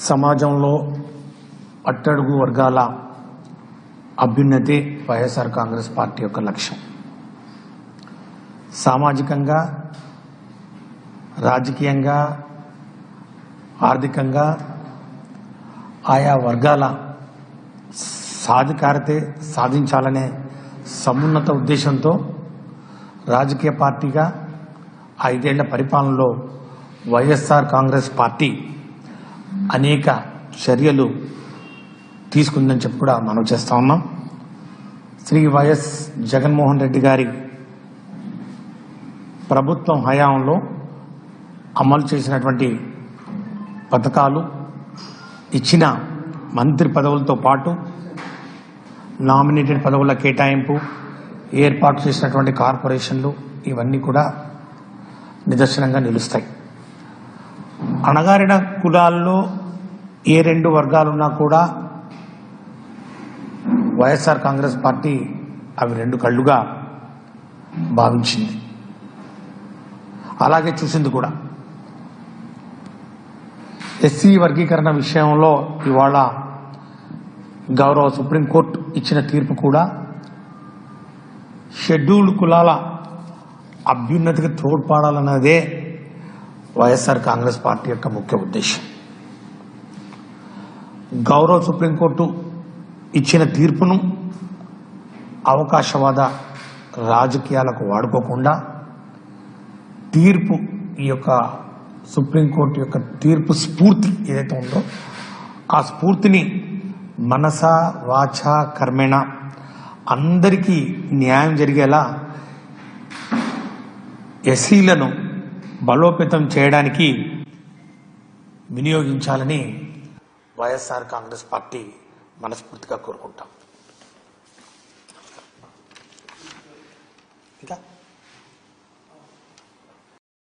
సమాజంలో అట్టడుగు వర్గాల అభ్యున్నతి వైఎస్ఆర్ కాంగ్రెస్ పార్టీ యొక్క లక్ష్యం. సామాజికంగా, రాజకీయంగా, ఆర్థికంగా ఆయా వర్గాల సాధికారతే సాధించాలనే సమున్నత ఉద్దేశంతో రాజకీయ పార్టీగా 5 ఏళ్ల పరిపాలనలో వైఎస్ఆర్ కాంగ్రెస్ పార్టీ అనేక చర్యలు తీసుకుందని చెప్పి కూడా మనం చేస్తా ఉన్నాం. శ్రీ వైఎస్ జగన్మోహన్ రెడ్డి గారి ప్రభుత్వం హయాంలో అమలు చేసినటువంటి పథకాలు, ఇచ్చిన మంత్రి పదవులతో పాటు నామినేటెడ్ పదవుల కేటాయింపు, ఏర్పాటు చేసినటువంటి కార్పొరేషన్లు ఇవన్నీ కూడా నిదర్శనంగా నిలుస్తాయి. అణగారిన కులాల్లో ఏ 2 వర్గాలున్నా కూడా వైఎస్ఆర్ కాంగ్రెస్ పార్టీ అవి 2 కళ్ళుగా భావించింది. అలాగే చూసింది కూడా. ఎస్సీ వర్గీకరణ విషయంలో ఇవాళ గౌరవ సుప్రీంకోర్టు ఇచ్చిన తీర్పు కూడా షెడ్యూల్డ్ కులాల అభ్యున్నతికి తోడ్పడాలన్నదే వైఎస్ఆర్ కాంగ్రెస్ పార్టీ యొక్క ముఖ్య ఉద్దేశం. గౌరవ సుప్రీంకోర్టు ఇచ్చిన తీర్పును అవకాశవాద రాజకీయాలకు వాడుకోకుండా తీర్పు, ఈ యొక్క సుప్రీంకోర్టు యొక్క తీర్పు స్ఫూర్తి ఏదైతే ఉందో ఆ స్ఫూర్తిని మనస వాచ కర్మేణ అందరికీ న్యాయం జరిగేలా ఎస్సీలను బలోపేతం చేయడానికి వినియోగించాలని వైఎస్ఆర్ కాంగ్రెస్ పార్టీ మనస్ఫూర్తిగా కోరుకుంటాం. ఇంకా